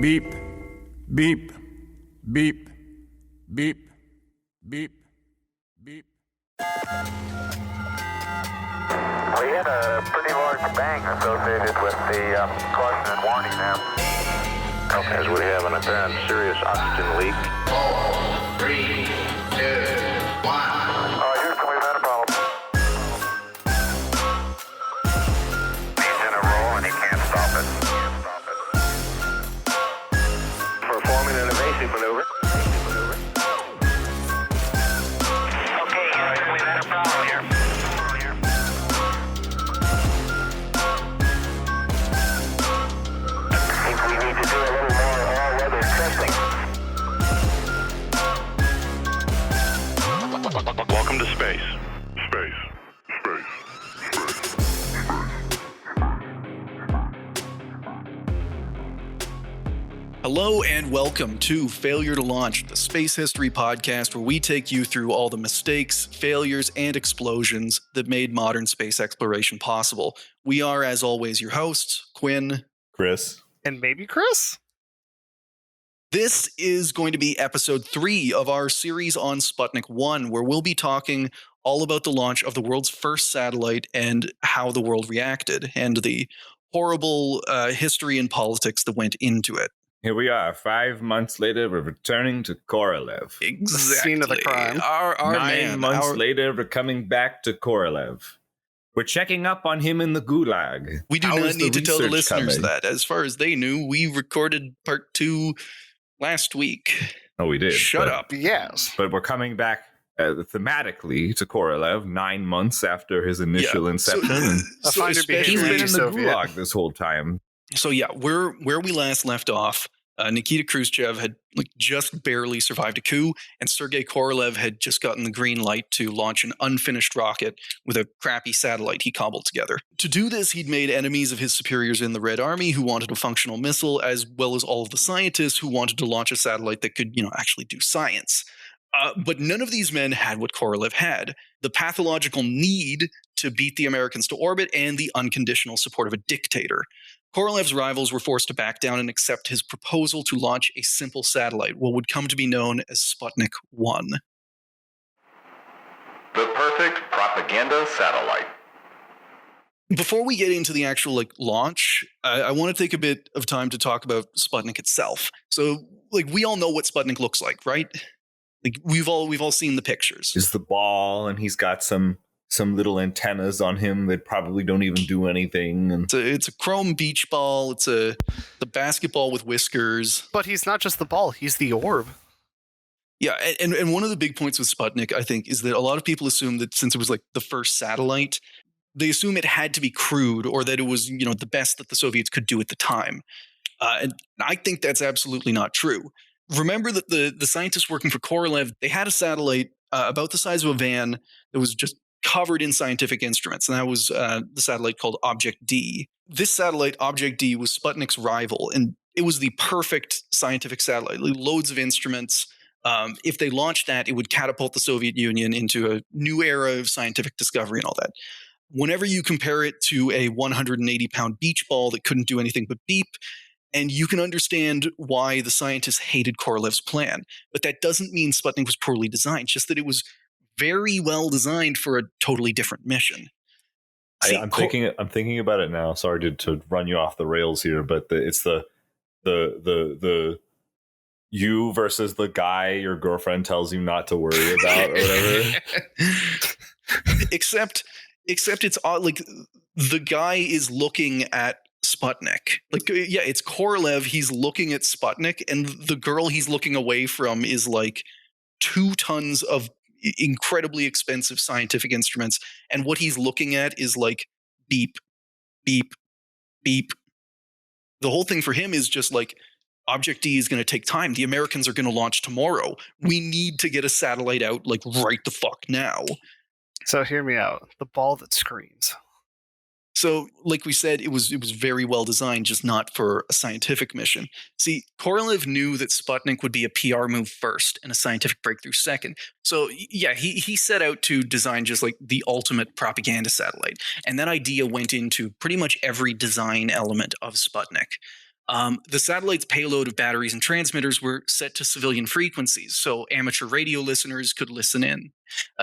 Beep, beep, beep, beep, beep, beep. We had a pretty large bang associated with the caution and warning there. Okay, as we have an apparent serious oxygen leak. 4, 3, 2, 1. Houston, we've had a problem. He's in a roll and he can't stop it. Performing an evasive maneuver. Okay, Houston, we've had a problem here. I think we need to do a little more all-weather testing. Welcome to space. Hello and welcome to Failure to Launch, the space history podcast where we take you through all the mistakes, failures, and explosions that made modern space exploration possible. We are, as always, your hosts, Quinn, Chris. And maybe Chris? This is going to be episode 3 of our series on Sputnik 1, where we'll be talking all about the launch of the world's first satellite and how the world reacted, and the horrible history and politics that went into it. Here we are, 5 months later, we're returning to Korolev. Exactly. The scene of the crime. Our 9 man, months later, we're coming back to Korolev. We're checking up on him in the gulag. We do How not is the need to tell the research listeners coming? that. As far as they knew, we recorded part 2 last week. Oh, we did. Shut up. Yes. But we're coming back thematically to Korolev 9 months after his initial inception. I find your behavior He's been in the anti-Soviet. gulag this whole time. So yeah, where we last left off, Nikita Khrushchev had just barely survived a coup, and Sergei Korolev had just gotten the green light to launch an unfinished rocket with a crappy satellite he cobbled together. To do this, he'd made enemies of his superiors in the Red Army who wanted a functional missile, as well as all of the scientists who wanted to launch a satellite that could, actually do science. But none of these men had what Korolev had: the pathological need to beat the Americans to orbit and the unconditional support of a dictator. Korolev's rivals were forced to back down and accept his proposal to launch a simple satellite, what would come to be known as Sputnik 1. The perfect propaganda satellite. Before we get into the actual launch, I want to take a bit of time to talk about Sputnik itself. So, we all know what Sputnik looks like, right? We've all seen the pictures. Is the ball, and he's got some little antennas on him that probably don't even do anything. And It's a chrome beach ball. It's the basketball with whiskers. But he's not just the ball, he's the orb. Yeah, and one of the big points with Sputnik, I think, is that a lot of people assume that since it was the first satellite, they assume it had to be crewed, or that it was the best that the Soviets could do at the time. And I think that's absolutely not true. Remember that the scientists working for Korolev, they had a satellite about the size of a van that was just covered in scientific instruments, and that was the satellite called Object D. This satellite, Object D, was Sputnik's rival, and it was the perfect scientific satellite. Loads of instruments. If they launched that, it would catapult the Soviet Union into a new era of scientific discovery and all that. Whenever you compare it to a 180-pound beach ball that couldn't do anything but beep, and you can understand why the scientists hated Korolev's plan. But that doesn't mean Sputnik was poorly designed, just that it was very well designed for a totally different mission. See, I'm thinking about it now. Sorry to run you off the rails here, but it's the you versus the guy your girlfriend tells you not to worry about or whatever. Except it's odd. The guy is looking at Sputnik. It's Korolev. He's looking at Sputnik, and the girl he's looking away from is 2 tons of incredibly expensive scientific instruments, and what he's looking at is beep, beep, beep. The whole thing for him is just Object D is going to take time. The Americans are going to launch tomorrow. We need to get a satellite out right the fuck now. So hear me out. The ball that screams. So, like we said, it was very well designed, just not for a scientific mission. See, Korolev knew that Sputnik would be a PR move first and a scientific breakthrough second. So, yeah, he set out to design just the ultimate propaganda satellite. And that idea went into pretty much every design element of Sputnik. The satellite's payload of batteries and transmitters were set to civilian frequencies, so amateur radio listeners could listen in.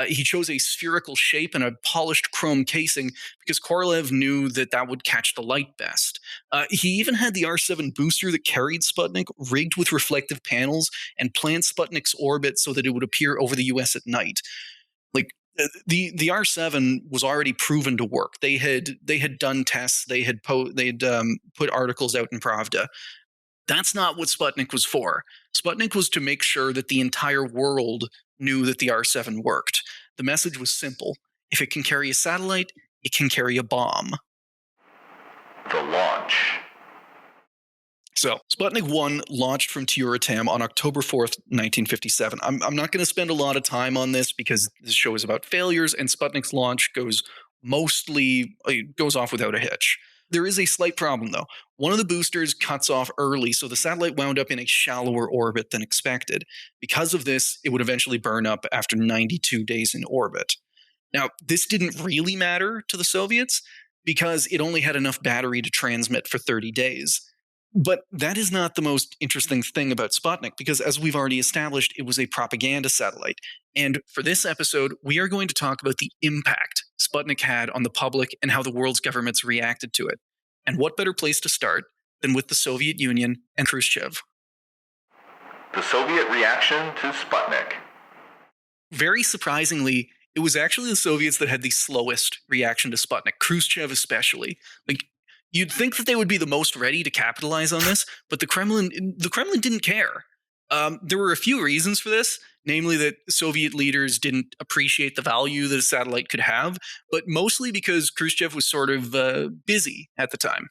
He chose a spherical shape and a polished chrome casing because Korolev knew that that would catch the light best. He even had the R7 booster that carried Sputnik rigged with reflective panels and planned Sputnik's orbit so that it would appear over the US at night. Like, the R7 was already proven to work. They had done tests. They had put articles out in Pravda. That's not what Sputnik was for. Sputnik was to make sure that the entire world knew that the R7 worked. The message was simple: if it can carry a satellite, it can carry a bomb. The launch. So, Sputnik 1 launched from Tyuratam on October 4th, 1957. I'm not going to spend a lot of time on this because this show is about failures, and Sputnik's launch goes off without a hitch. There is a slight problem, though. One of the boosters cuts off early, so the satellite wound up in a shallower orbit than expected. Because of this, it would eventually burn up after 92 days in orbit. Now, this didn't really matter to the Soviets because it only had enough battery to transmit for 30 days. But that is not the most interesting thing about Sputnik, because as we've already established, it was a propaganda satellite. And for this episode, we are going to talk about the impact Sputnik had on the public and how the world's governments reacted to it. And what better place to start than with the Soviet Union and Khrushchev? The Soviet reaction to Sputnik. Very surprisingly, it was actually the Soviets that had the slowest reaction to Sputnik, Khrushchev especially. You'd think that they would be the most ready to capitalize on this, but the Kremlin didn't care. There were a few reasons for this, namely that Soviet leaders didn't appreciate the value that a satellite could have, but mostly because Khrushchev was sort of busy at the time.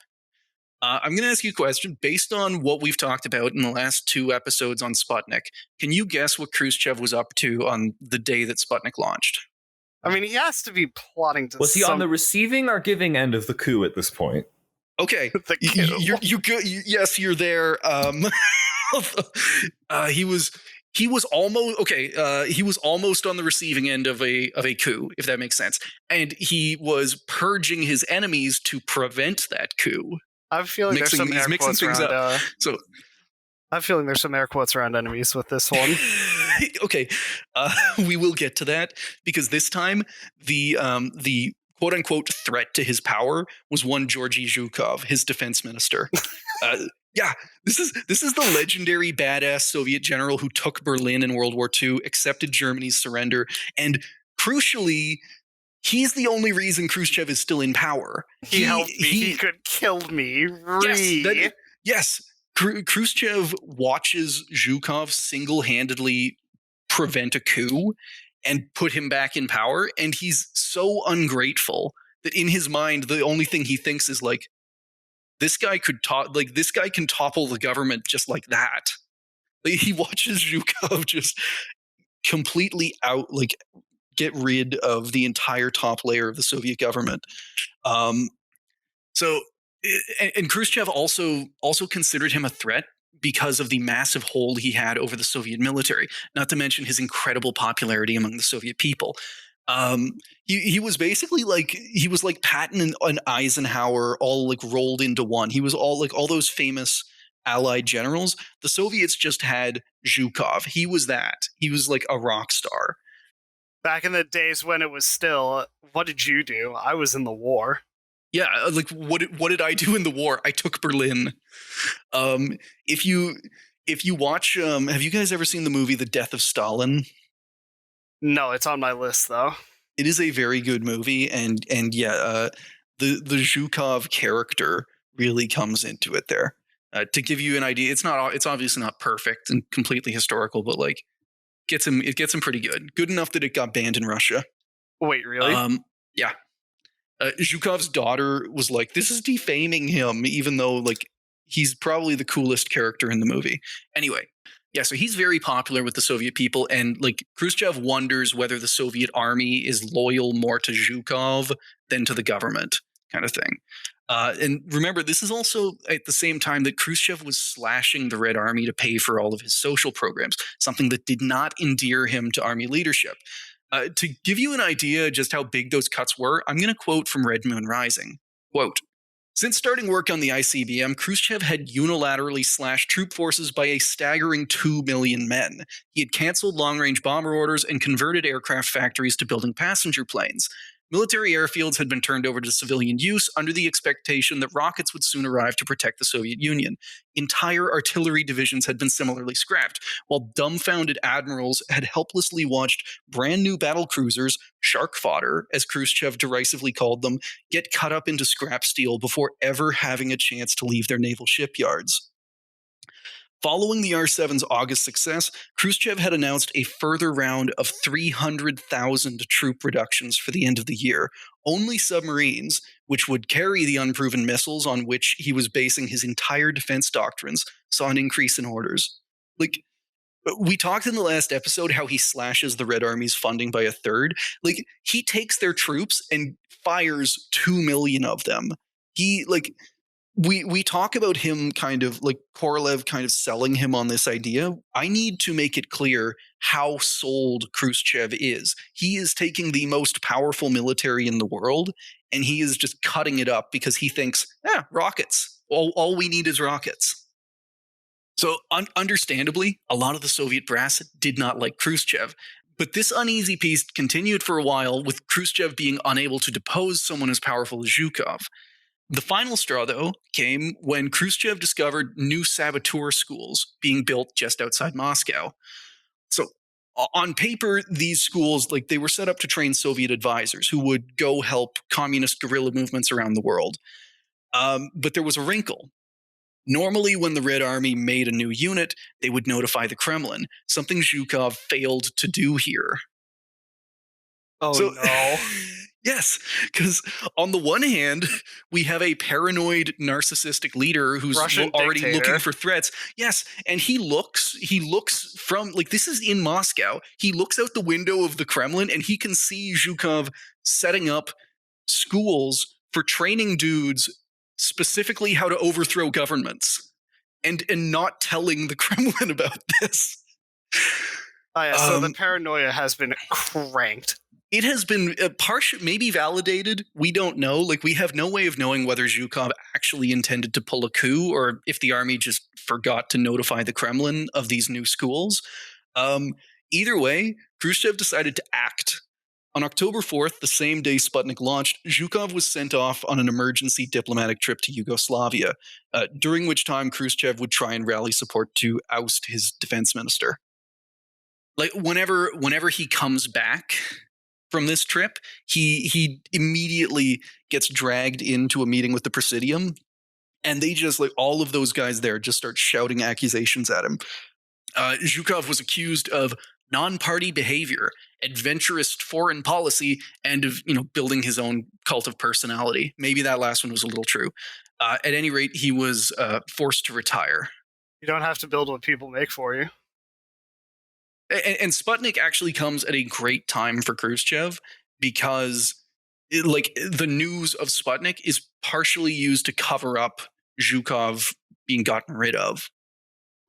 I'm going to ask you a question based on what we've talked about in the last 2 episodes on Sputnik. Can you guess what Khrushchev was up to on the day that Sputnik launched? I mean, he has to be plotting to. Was he on the receiving or giving end of the coup at this point? Okay, The coup. yes, you're there. He was almost okay. He was almost on the receiving end of a coup, if that makes sense, and he was purging his enemies to prevent that coup. I'm feeling there's some air quotes around. I'm feeling there's some air quotes around enemies with this one. Okay, we will get to that because this time the quote-unquote threat to his power was one Georgy Zhukov, his defense minister. Yeah, this is the legendary badass Soviet general who took Berlin in World War II, accepted Germany's surrender, and crucially, he's the only reason Khrushchev is still in power. He helped me. He could kill me. Yes. Khrushchev watches Zhukov single-handedly prevent a coup and put him back in power, and he's so ungrateful that in his mind the only thing he thinks is like, this guy can topple the government just like that. He watches Zhukov just completely get rid of the entire top layer of the Soviet government. And Khrushchev also considered him a threat because of the massive hold he had over the Soviet military, not to mention his incredible popularity among the Soviet people. He was basically like Patton and Eisenhower all rolled into one. He was all those famous Allied generals. The Soviets just had Zhukov. He was that. He was like a rock star. Back in the days when it was still, what did you do? I was in the war. Yeah, what did I do in the war? I took Berlin. If you watch, have you guys ever seen the movie The Death of Stalin? No, it's on my list though. It is a very good movie, and yeah, the Zhukov character really comes into it there. To give you an idea, it's obviously not perfect and completely historical, but it gets him pretty good enough that it got banned in Russia. Wait, really? Yeah. Zhukov's daughter was like, this is defaming him, even though he's probably the coolest character in the movie. Anyway, yeah, so he's very popular with the Soviet people, and Khrushchev wonders whether the Soviet army is loyal more to Zhukov than to the government, kind of thing. And remember, this is also at the same time that Khrushchev was slashing the Red Army to pay for all of his social programs, something that did not endear him to army leadership. To give you an idea just how big those cuts were, I'm going to quote from Red Moon Rising. Quote, Since starting work on the ICBM, Khrushchev had unilaterally slashed troop forces by a staggering 2 million men. He had canceled long-range bomber orders and converted aircraft factories to building passenger planes. Military airfields had been turned over to civilian use under the expectation that rockets would soon arrive to protect the Soviet Union. Entire artillery divisions had been similarly scrapped, while dumbfounded admirals had helplessly watched brand new battle cruisers, shark fodder, as Khrushchev derisively called them, get cut up into scrap steel before ever having a chance to leave their naval shipyards. Following the R-7's August success, Khrushchev had announced a further round of 300,000 troop reductions for the end of the year. Only submarines, which would carry the unproven missiles on which he was basing his entire defense doctrines, saw an increase in orders. Like, we talked in the last episode how he slashes the Red Army's funding by a third. Like, he takes their troops and fires 2 million of them. We talk about him kind of like Korolev kind of selling him on this idea. I need to make it clear how sold Khrushchev is. He is taking the most powerful military in the world and he is just cutting it up because he thinks, rockets. All we need is rockets. So understandably, a lot of the Soviet brass did not like Khrushchev. But this uneasy peace continued for a while, with Khrushchev being unable to depose someone as powerful as Zhukov. The final straw, though, came when Khrushchev discovered new saboteur schools being built just outside Moscow. So on paper, these schools, they were set up to train Soviet advisors who would go help communist guerrilla movements around the world. But there was a wrinkle. Normally, when the Red Army made a new unit, they would notify the Kremlin, something Zhukov failed to do here. Oh, no. Yes, because on the one hand, we have a paranoid, narcissistic leader who's already looking for threats. Yes, and he looks from, this is in Moscow. He looks out the window of the Kremlin and he can see Zhukov setting up schools for training dudes specifically how to overthrow governments and not telling the Kremlin about this. Oh, yeah, so the paranoia has been cranked. It has been maybe validated. We don't know. We have no way of knowing whether Zhukov actually intended to pull a coup or if the army just forgot to notify the Kremlin of these new schools. Either way, Khrushchev decided to act. On October 4th, the same day Sputnik launched, Zhukov was sent off on an emergency diplomatic trip to Yugoslavia, during which time Khrushchev would try and rally support to oust his defense minister. Whenever he comes back from this trip, he immediately gets dragged into a meeting with the Presidium, and they just, all of those guys there just start shouting accusations at him. Zhukov was accused of non-party behavior, adventurous foreign policy, and of building his own cult of personality. Maybe that last one was a little true. At any rate, he was forced to retire. You don't have to build what people make for you. And Sputnik actually comes at a great time for Khrushchev because the news of Sputnik is partially used to cover up Zhukov being gotten rid of.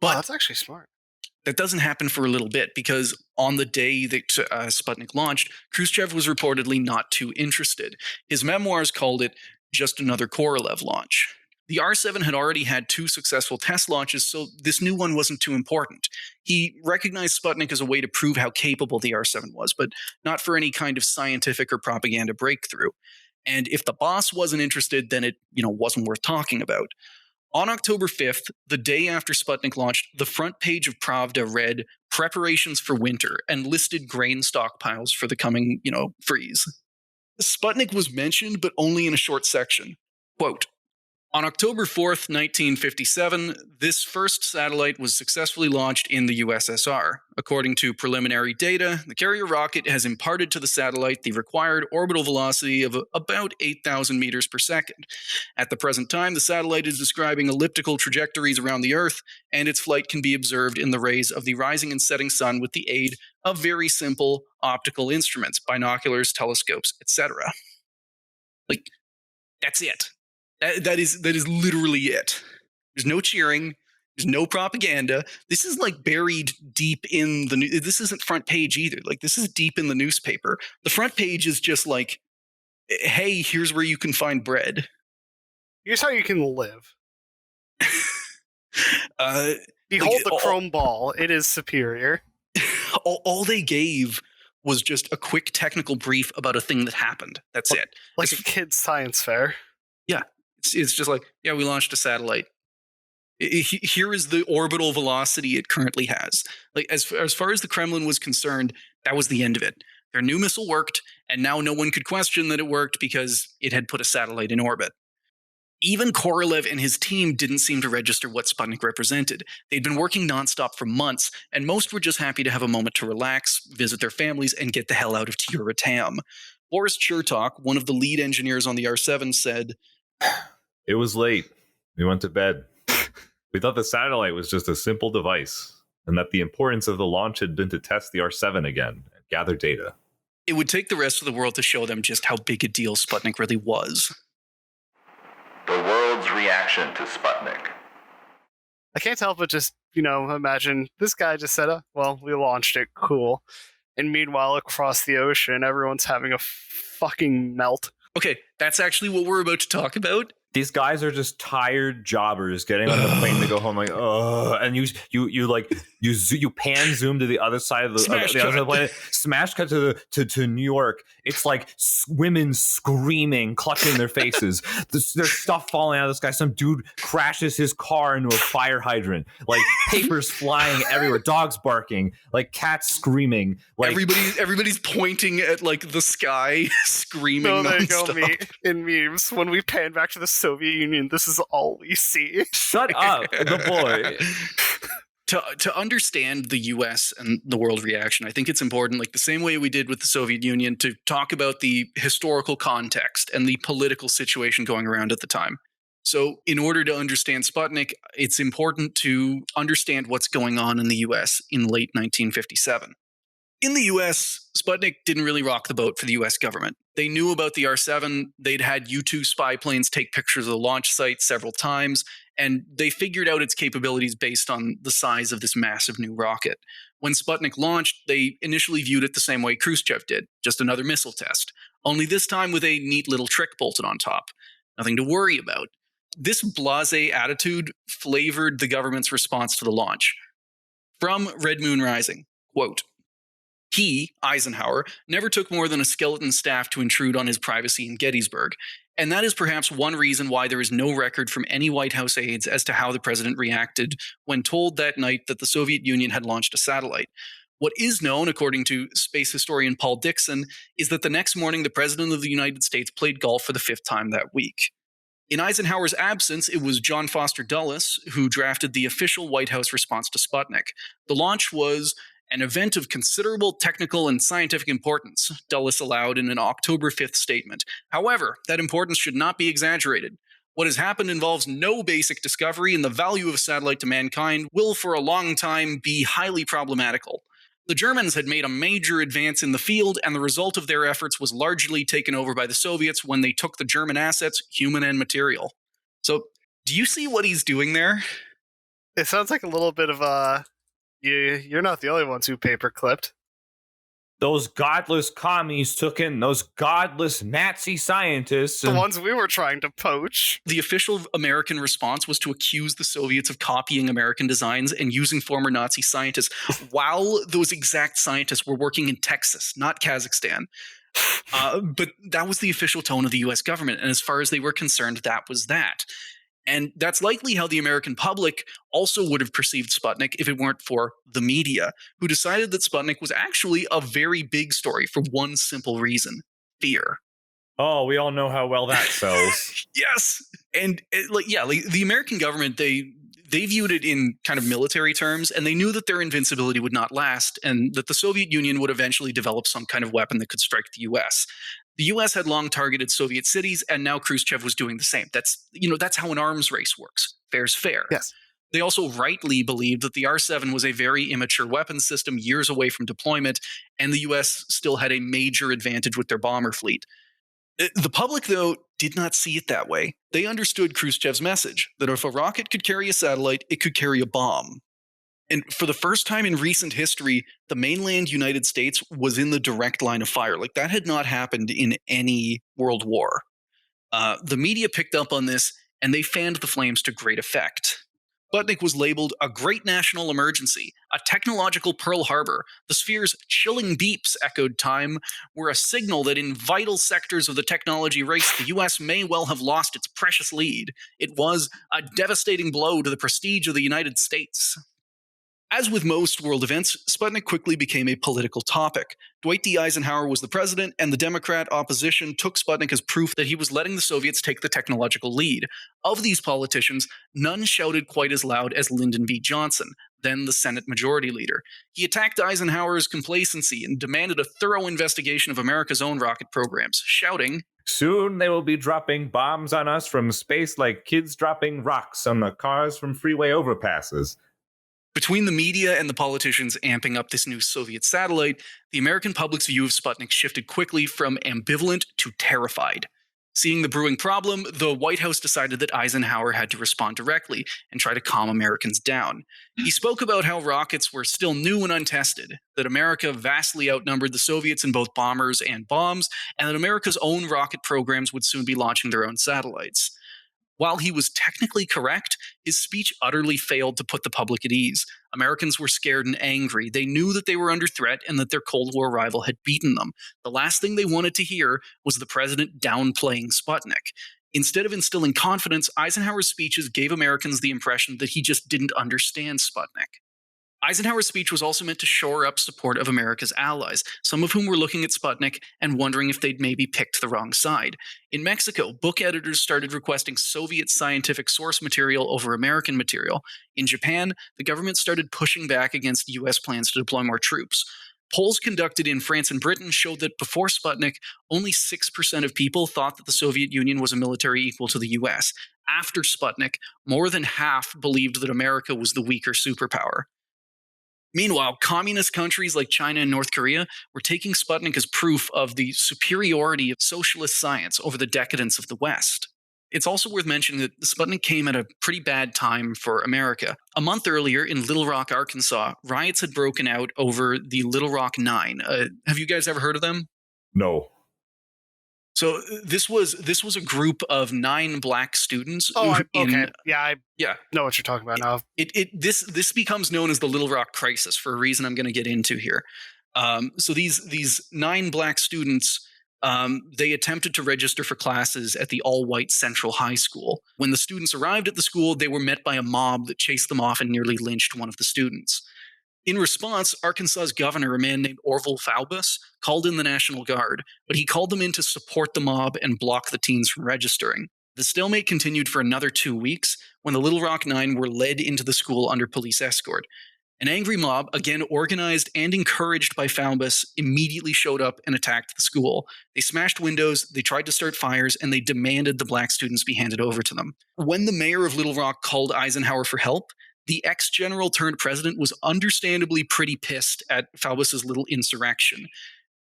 But that's actually smart. That doesn't happen for a little bit because on the day that Sputnik launched, Khrushchev was reportedly not too interested. His memoirs called it just another Korolev launch. The R-7 had already had 2 successful test launches, so this new one wasn't too important. He recognized Sputnik as a way to prove how capable the R-7 was, but not for any kind of scientific or propaganda breakthrough. And if the boss wasn't interested, then it, wasn't worth talking about. On October 5th, the day after Sputnik launched, the front page of Pravda read, "Preparations for winter," and listed grain stockpiles for the coming, freeze. Sputnik was mentioned, but only in a short section. Quote, "On October 4th, 1957, this first satellite was successfully launched in the USSR. According to preliminary data, the carrier rocket has imparted to the satellite the required orbital velocity of about 8,000 meters per second. At the present time, the satellite is describing elliptical trajectories around the Earth, and its flight can be observed in the rays of the rising and setting sun with the aid of very simple optical instruments, binoculars, telescopes, etc." That's it. That is literally it. There's no cheering. There's no propaganda. This is buried deep in the this isn't front page either. This is deep in the newspaper. The front page is just hey, here's where you can find bread. Here's how you can live. Behold like, the chrome ball. It is superior. All they gave was just a quick technical brief about a thing that happened. That's it. Like a kid's science fair. Yeah. It's just like, yeah, we launched a satellite. Here is the orbital velocity it currently has. Like as far as the Kremlin was concerned, that was the end of it. Their new missile worked, and now no one could question that it worked because it had put a satellite in orbit. Even Korolev and his team didn't seem to register what Sputnik represented. They'd been working nonstop for months, and most were just happy to have a moment to relax, visit their families, and get the hell out of Tyuratam. Boris Chertok, one of the lead engineers on the R-7, said, "It was late. We went to bed. We thought the satellite was just a simple device, and that the importance of the launch had been to test the R-7 again and gather data." It would take the rest of the world to show them just how big a deal Sputnik really was. The world's reaction to Sputnik. I can't help but just, imagine this guy just said, well, we launched it, cool. And meanwhile, across the ocean, everyone's having a fucking melt. Okay, that's actually what we're about to talk about. These guys are just tired jobbers getting on the plane to go home, like, oh, and you pan zoom to the other side of the other planet, smash cut to New York. It's like women screaming, clutching their faces. There's stuff falling out of the sky. Some dude crashes his car into a fire hydrant. Like papers flying everywhere, dogs barking, like cats screaming. Like everybody's pointing at like the sky, screaming. No, there you nonstop. go, in memes. When we pan back to the Soviet Union, this is all we see. Shut up, the boy. To understand the US and the world reaction, I think it's important, like the same way we did with the Soviet Union, to talk about the historical context and the political situation going around at the time. So in order to understand Sputnik, it's important to understand what's going on in the US in late 1957. In the US, Sputnik didn't really rock the boat for the US government. They knew about the R-7, they'd had U-2 spy planes take pictures of the launch site several times, and they figured out its capabilities based on the size of this massive new rocket. When Sputnik launched, they initially viewed it the same way Khrushchev did, just another missile test, only this time with a neat little trick bolted on top. Nothing to worry about. This blasé attitude flavored the government's response to the launch. From Red Moon Rising, quote, "He, Eisenhower, never took more than a skeleton staff to intrude on his privacy in Gettysburg, and that is perhaps one reason why there is no record from any White House aides as to how the president reacted when told that night that the Soviet Union had launched a satellite. What is known, according to space historian Paul Dixon, is that the next morning the president of the United States played golf for the 5th time that week. In Eisenhower's absence, it was John Foster Dulles who drafted the official White House response to Sputnik. The launch was an event of considerable technical and scientific importance, Dulles allowed in an October 5th statement. However, that importance should not be exaggerated. What has happened involves no basic discovery, and the value of a satellite to mankind will for a long time be highly problematical. The Germans had made a major advance in the field, and the result of their efforts was largely taken over by the Soviets when they took the German assets, human and material." So, do you see what he's doing there? It sounds like a little bit of you're not the only ones who paper clipped. Those godless commies took in those godless Nazi scientists. The ones we were trying to poach. The official American response was to accuse the Soviets of copying American designs and using former Nazi scientists, while those exact scientists were working in Texas, not Kazakhstan. But that was the official tone of the US government, and as far as they were concerned, that was that. And that's likely how the American public also would have perceived Sputnik if it weren't for the media, who decided that Sputnik was actually a very big story for one simple reason: fear. Oh, we all know how well that sells. Yes. And the American government, they viewed it in kind of military terms, and they knew that their invincibility would not last and that the Soviet Union would eventually develop some kind of weapon that could strike the US. The US had long targeted Soviet cities, and now Khrushchev was doing the same. That's how an arms race works. Fair's fair. Yes. They also rightly believed that the R-7 was a very immature weapons system years away from deployment, and the US still had a major advantage with their bomber fleet. The public, though, did not see it that way. They understood Khrushchev's message, that if a rocket could carry a satellite, it could carry a bomb. And for the first time in recent history, the mainland United States was in the direct line of fire. Like, that had not happened in any world war. The media picked up on this, and they fanned the flames to great effect. Sputnik was labeled a great national emergency, a technological Pearl Harbor. The sphere's chilling beeps, echoed Time, were a signal that in vital sectors of the technology race, the US may well have lost its precious lead. It was a devastating blow to the prestige of the United States. As with most world events, Sputnik quickly became a political topic. Dwight D. Eisenhower was the president, and the Democrat opposition took Sputnik as proof that he was letting the Soviets take the technological lead. Of these politicians, none shouted quite as loud as Lyndon B. Johnson, then the Senate Majority Leader. He attacked Eisenhower's complacency and demanded a thorough investigation of America's own rocket programs, shouting, "Soon they will be dropping bombs on us from space like kids dropping rocks on the cars from freeway overpasses." Between the media and the politicians amping up this new Soviet satellite, the American public's view of Sputnik shifted quickly from ambivalent to terrified. Seeing the brewing problem, the White House decided that Eisenhower had to respond directly and try to calm Americans down. He spoke about how rockets were still new and untested, that America vastly outnumbered the Soviets in both bombers and bombs, and that America's own rocket programs would soon be launching their own satellites. While he was technically correct, his speech utterly failed to put the public at ease. Americans were scared and angry. They knew that they were under threat and that their Cold War rival had beaten them. The last thing they wanted to hear was the president downplaying Sputnik. Instead of instilling confidence, Eisenhower's speeches gave Americans the impression that he just didn't understand Sputnik. Eisenhower's speech was also meant to shore up support of America's allies, some of whom were looking at Sputnik and wondering if they'd maybe picked the wrong side. In Mexico, book editors started requesting Soviet scientific source material over American material. In Japan, the government started pushing back against U.S. plans to deploy more troops. Polls conducted in France and Britain showed that before Sputnik, only 6% of people thought that the Soviet Union was a military equal to the U.S. After Sputnik, more than half believed that America was the weaker superpower. Meanwhile, communist countries like China and North Korea were taking Sputnik as proof of the superiority of socialist science over the decadence of the West. It's also worth mentioning that Sputnik came at a pretty bad time for America. A month earlier, in Little Rock, Arkansas, riots had broken out over the Little Rock Nine. Have you guys ever heard of them? No. So this was a group of 9 black students. Okay. I Yeah. know what you're talking about now. This becomes known as the Little Rock Crisis for a reason I'm going to get into here. So these 9 black students, they attempted to register for classes at the all-white Central High School. When the students arrived at the school, they were met by a mob that chased them off and nearly lynched one of the students. In response, Arkansas's governor, a man named Orville Faubus, called in the National Guard, but he called them in to support the mob and block the teens from registering. The stalemate continued for another 2 weeks when the Little Rock Nine were led into the school under police escort. An angry mob, again organized and encouraged by Faubus, immediately showed up and attacked the school. They smashed windows, they tried to start fires, and they demanded the black students be handed over to them. When the mayor of Little Rock called Eisenhower for help, the ex-general turned president was understandably pretty pissed at Faubus's little insurrection.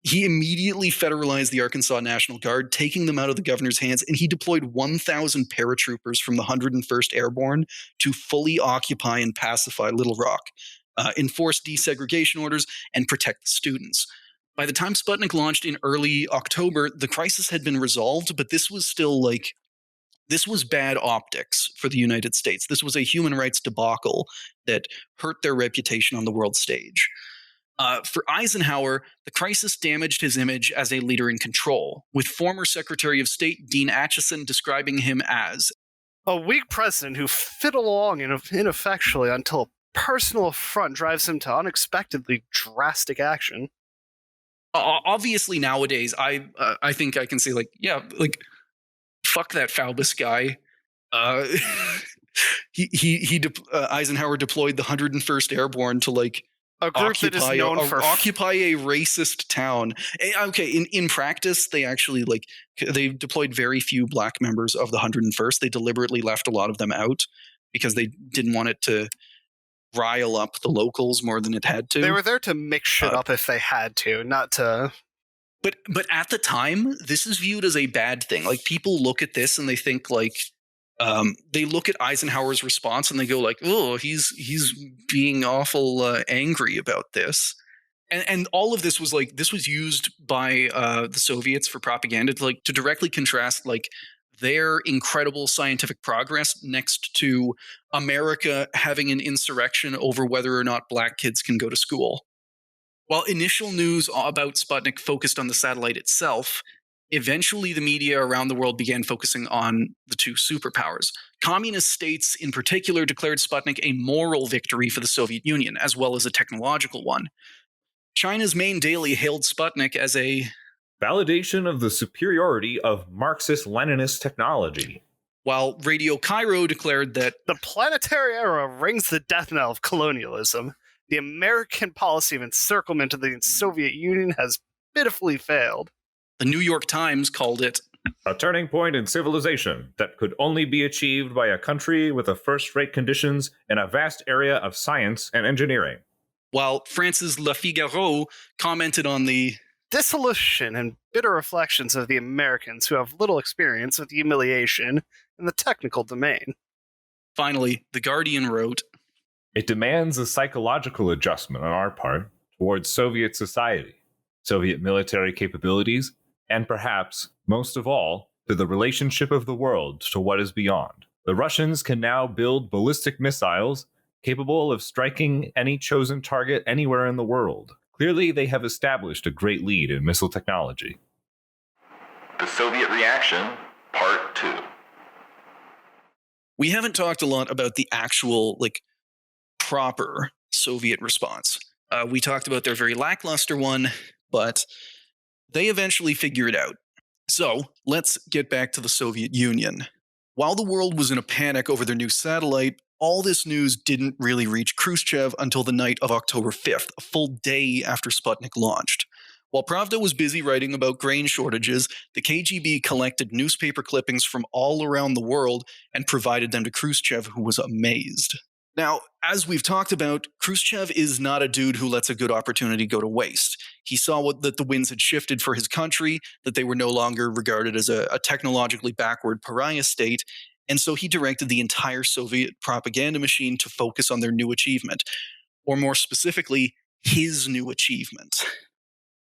He immediately federalized the Arkansas National Guard, taking them out of the governor's hands, and he deployed 1,000 paratroopers from the 101st Airborne to fully occupy and pacify Little Rock, enforce desegregation orders, and protect the students. By the time Sputnik launched in early October, the crisis had been resolved, but this was still this was bad optics for the United States. This was a human rights debacle that hurt their reputation on the world stage. For Eisenhower, the crisis damaged his image as a leader in control, with former Secretary of State Dean Acheson describing him as a weak president who fiddled along ineffectually until a personal affront drives him to unexpectedly drastic action. Obviously, nowadays, I think I can say, fuck that Faubus guy. Eisenhower deployed the 101st Airborne to a group that is known for occupy a racist town. Okay, in practice, they actually they deployed very few black members of the 101st. They deliberately left a lot of them out because they didn't want it to rile up the locals more than it had to. They were there to mix shit up if they had to, not to. But at the time, this is viewed as a bad thing. People look at this and they think they look at Eisenhower's response and they go oh, he's being awful angry about this. And all of this was this was used by the Soviets for propaganda to directly contrast their incredible scientific progress next to America having an insurrection over whether or not black kids can go to school. While initial news about Sputnik focused on the satellite itself, eventually the media around the world began focusing on the two superpowers. Communist states in particular declared Sputnik a moral victory for the Soviet Union, as well as a technological one. China's main daily hailed Sputnik as a validation of the superiority of Marxist-Leninist technology, while Radio Cairo declared that the planetary era rings the death knell of colonialism. The American policy of encirclement of the Soviet Union has pitifully failed. The New York Times called it a turning point in civilization that could only be achieved by a country with a first-rate conditions in a vast area of science and engineering. While France's Le Figaro commented on the dissolution and bitter reflections of the Americans who have little experience with humiliation in the technical domain. Finally, The Guardian wrote, it demands a psychological adjustment on our part towards Soviet society, Soviet military capabilities, and perhaps, most of all, to the relationship of the world to what is beyond. The Russians can now build ballistic missiles capable of striking any chosen target anywhere in the world. Clearly, they have established a great lead in missile technology. The Soviet Reaction, Part 2. We haven't talked a lot about the actual, proper Soviet response. We talked about their very lackluster one, but they eventually figure it out. So, let's get back to the Soviet Union. While the world was in a panic over their new satellite, all this news didn't really reach Khrushchev until the night of October 5th, a full day after Sputnik launched. While Pravda was busy writing about grain shortages, the KGB collected newspaper clippings from all around the world and provided them to Khrushchev, who was amazed. Now, as we've talked about, Khrushchev is not a dude who lets a good opportunity go to waste. He saw that the winds had shifted for his country, that they were no longer regarded as a technologically backward pariah state, and so he directed the entire Soviet propaganda machine to focus on their new achievement, or more specifically, his new achievement.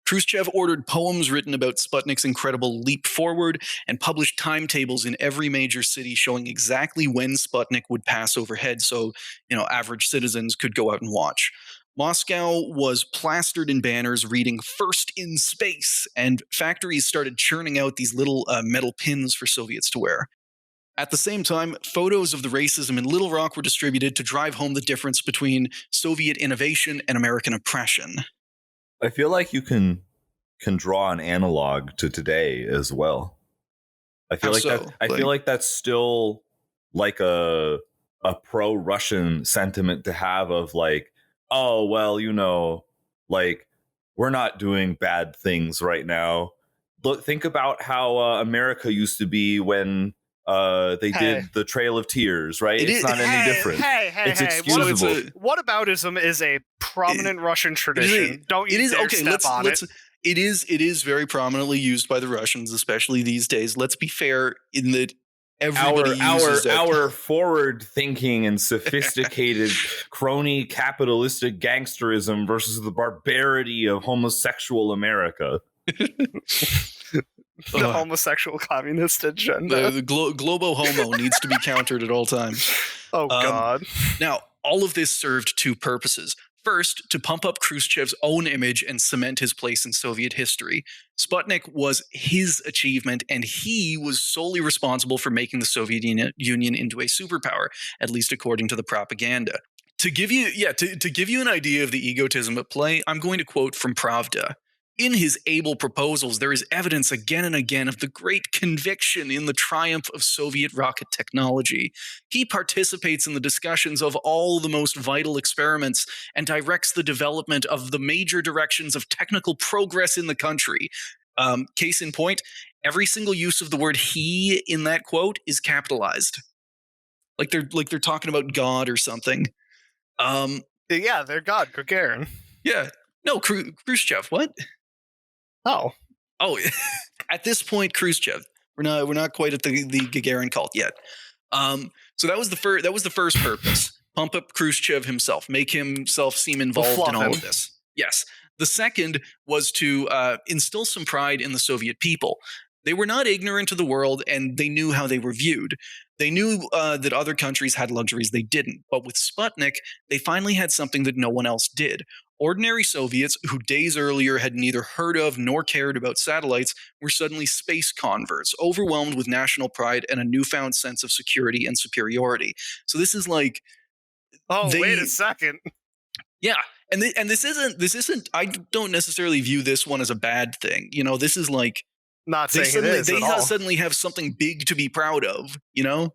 Khrushchev ordered poems written about Sputnik's incredible leap forward and published timetables in every major city showing exactly when Sputnik would pass overhead so, average citizens could go out and watch. Moscow was plastered in banners reading "First in Space," and factories started churning out these little metal pins for Soviets to wear. At the same time, photos of the racism in Little Rock were distributed to drive home the difference between Soviet innovation and American oppression. I feel like you can draw an analog to today as well. I feel feel like that's still like a pro-Russian sentiment to have of oh well, we're not doing bad things right now. Look, think about how America used to be when they did the Trail of Tears, right? It's not any different. It's excusable. Whataboutism is a prominent Russian tradition. Don't you dare step on it. It is very prominently used by the Russians, especially these days. Let's be fair in that everybody uses our forward-thinking and sophisticated crony capitalistic gangsterism versus the barbarity of homosexual America. The homosexual communist agenda. The globo homo needs to be countered at all times. Oh, God. Now, all of this served two purposes. First, to pump up Khrushchev's own image and cement his place in Soviet history. Sputnik was his achievement, and he was solely responsible for making the Soviet Union into a superpower, at least according to the propaganda. To give you an idea of the egotism at play, I'm going to quote from Pravda. In his able proposals, there is evidence again and again of the great conviction in the triumph of Soviet rocket technology. He participates in the discussions of all the most vital experiments and directs the development of the major directions of technical progress in the country. Case in point, every single use of the word "he" in that quote is capitalized. Like they're talking about God or something. Yeah, they're God, Gagarin. Yeah. No, Khrushchev, what? Oh, at this point, Khrushchev. We're not quite at the Gagarin cult yet. So that was the first purpose. Pump up Khrushchev himself, make himself seem involved in all of this. Yes. The second was to instill some pride in the Soviet people. They were not ignorant of the world, and they knew how they were viewed. They knew that other countries had luxuries they didn't. But with Sputnik, they finally had something that no one else did. Ordinary Soviets, who days earlier had neither heard of nor cared about satellites, were suddenly space converts, overwhelmed with national pride and a newfound sense of security and superiority. So this is like... wait a second. Yeah, and this isn't. I don't necessarily view this one as a bad thing. You know, this is like... Not saying it is at all. They suddenly have something big to be proud of, you know?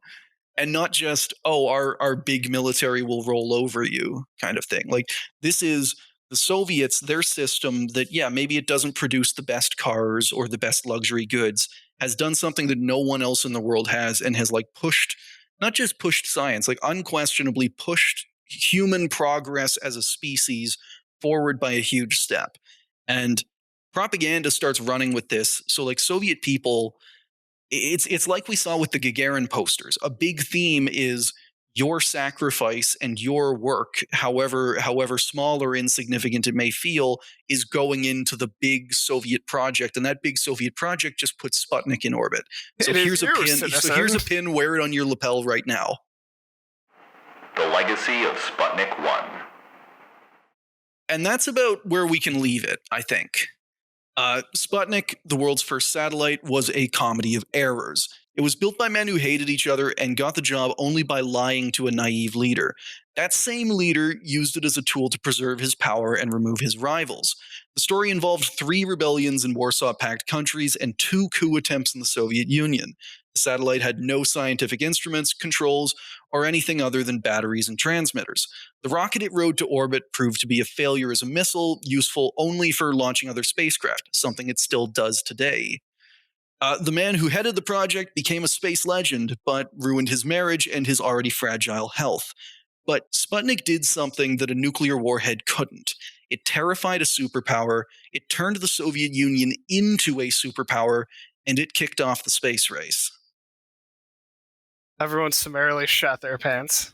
And not just, our big military will roll over you kind of thing. Like, this is the Soviets, their system that, maybe it doesn't produce the best cars or the best luxury goods, has done something that no one else in the world has, and has like not just pushed science, like unquestionably pushed human progress as a species forward by a huge step. And propaganda starts running with this. So like Soviet people, it's like we saw with the Gagarin posters. A big theme is your sacrifice and your work, however small or insignificant it may feel, is going into the big Soviet project. And that big Soviet project just puts Sputnik in orbit. So here's a pin. So here's a pin. Wear it on your lapel right now. The legacy of Sputnik 1. And that's about where we can leave it, I think. Sputnik, the world's first satellite, was a comedy of errors. It was built by men who hated each other and got the job only by lying to a naive leader. That same leader used it as a tool to preserve his power and remove his rivals. The story involved 3 rebellions in Warsaw Pact countries and 2 coup attempts in the Soviet Union. The satellite had no scientific instruments, controls, or anything other than batteries and transmitters. The rocket it rode to orbit proved to be a failure as a missile, useful only for launching other spacecraft, something it still does today. The man who headed the project became a space legend, but ruined his marriage and his already fragile health. But Sputnik did something that a nuclear warhead couldn't. It terrified a superpower, it turned the Soviet Union into a superpower, and it kicked off the space race. Everyone summarily shat their pants.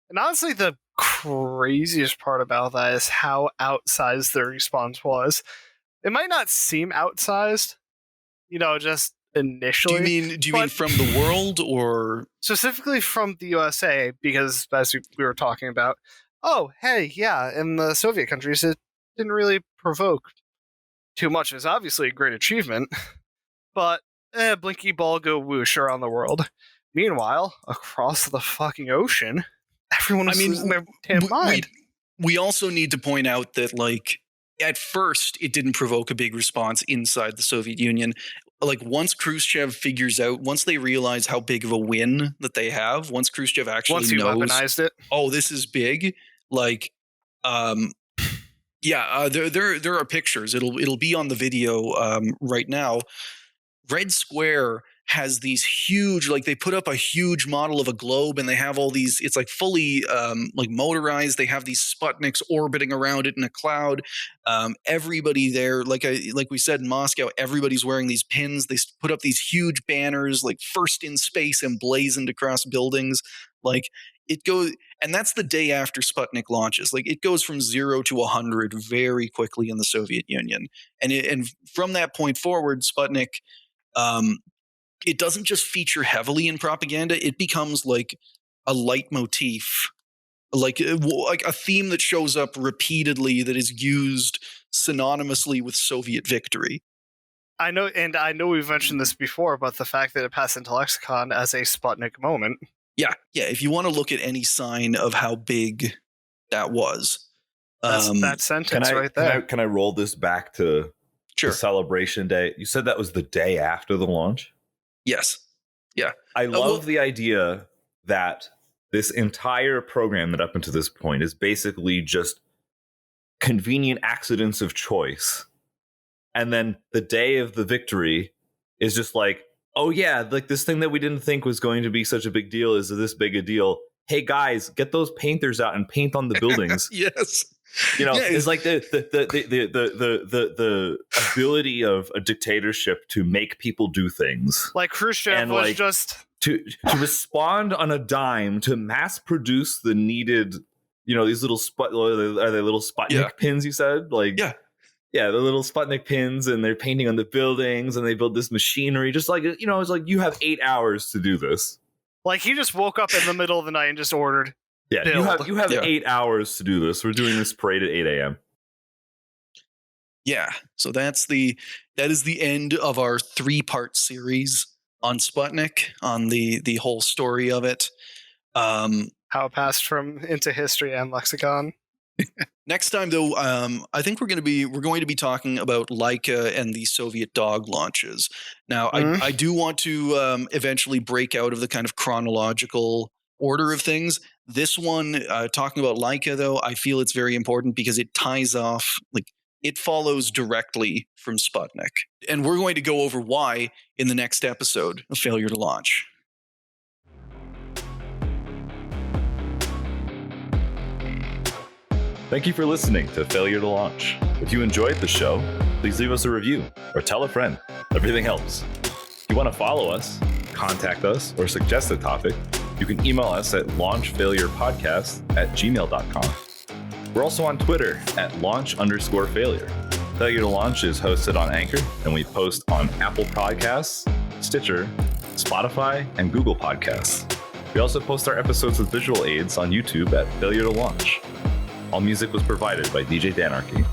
And honestly, the craziest part about that is how outsized the response was. It might not seem outsized, just initially. Do you mean from the world, or specifically from the USA? Because as we were talking about, in the Soviet countries, it didn't really provoke too much. It's obviously a great achievement, but blinky ball go whoosh around the world. Meanwhile, across the fucking ocean, everyone was losing their damn mind. We also need to point out that, like, at first, it didn't provoke a big response inside the Soviet Union. Like, once they realize how big of a win that they have, once Khrushchev actually knows, weaponized it. Oh, this is big. Like, there are pictures. It'll be on the video right now. Red Square has these huge, like, they put up a huge model of a globe, and they have all these, it's like fully like motorized. They have these Sputniks orbiting around it in a cloud. Everybody there, like we said in Moscow, everybody's wearing these pins. They put up these huge banners, like first in space, emblazoned across buildings. Like, it goes, and that's the day after Sputnik launches. Like, it goes from 0 to 100 very quickly in the Soviet Union. And from that point forward, Sputnik, it doesn't just feature heavily in propaganda. It becomes like a leitmotif, like a theme that shows up repeatedly, that is used synonymously with Soviet victory. I know we've mentioned this before, but the fact that it passed into lexicon as a Sputnik moment. Yeah. If you want to look at any sign of how big that was, that sentence right there. Can I roll this back to the celebration day? You said that was the day after the launch? Yes. Yeah. I love the idea that this entire program that up until this point is basically just convenient accidents of choice. And then the day of the victory is just like, oh yeah, like this thing that we didn't think was going to be such a big deal is this big a deal. Hey guys, get those painters out and paint on the buildings. Yes. It's like the ability of a dictatorship to make people do things. Like Khrushchev was just to respond on a dime, to mass produce the needed, these little are they little Sputnik pins? You said, like, Yeah, the little Sputnik pins, and they're painting on the buildings, and they build this machinery. Just like, you know, it's like you have 8 hours to do this. Like he just woke up in the middle of the night and just ordered. Yeah, build. you have 8 hours to do this. We're doing this parade at 8 a.m. Yeah, so that is the end of our 3-part series on Sputnik, on the whole story of it. How it passed into history and lexicon. Next time, though, I think we're going to be talking about Laika and the Soviet dog launches. Now, I do want to eventually break out of the kind of chronological order of things. This one, talking about Laika, though, I feel it's very important because it ties off, like, it follows directly from Sputnik. And we're going to go over why in the next episode of Failure to Launch. Thank you for listening to Failure to Launch. If you enjoyed the show, please leave us a review or tell a friend. Everything helps. If you want to follow us, contact us, or suggest a topic, you can email us at launchfailurepodcast@gmail.com. We're also on Twitter at launch_failure. Failure to Launch is hosted on Anchor, and we post on Apple Podcasts, Stitcher, Spotify, and Google Podcasts. We also post our episodes with visual aids on YouTube at Failure to Launch. All music was provided by DJ Danarchy.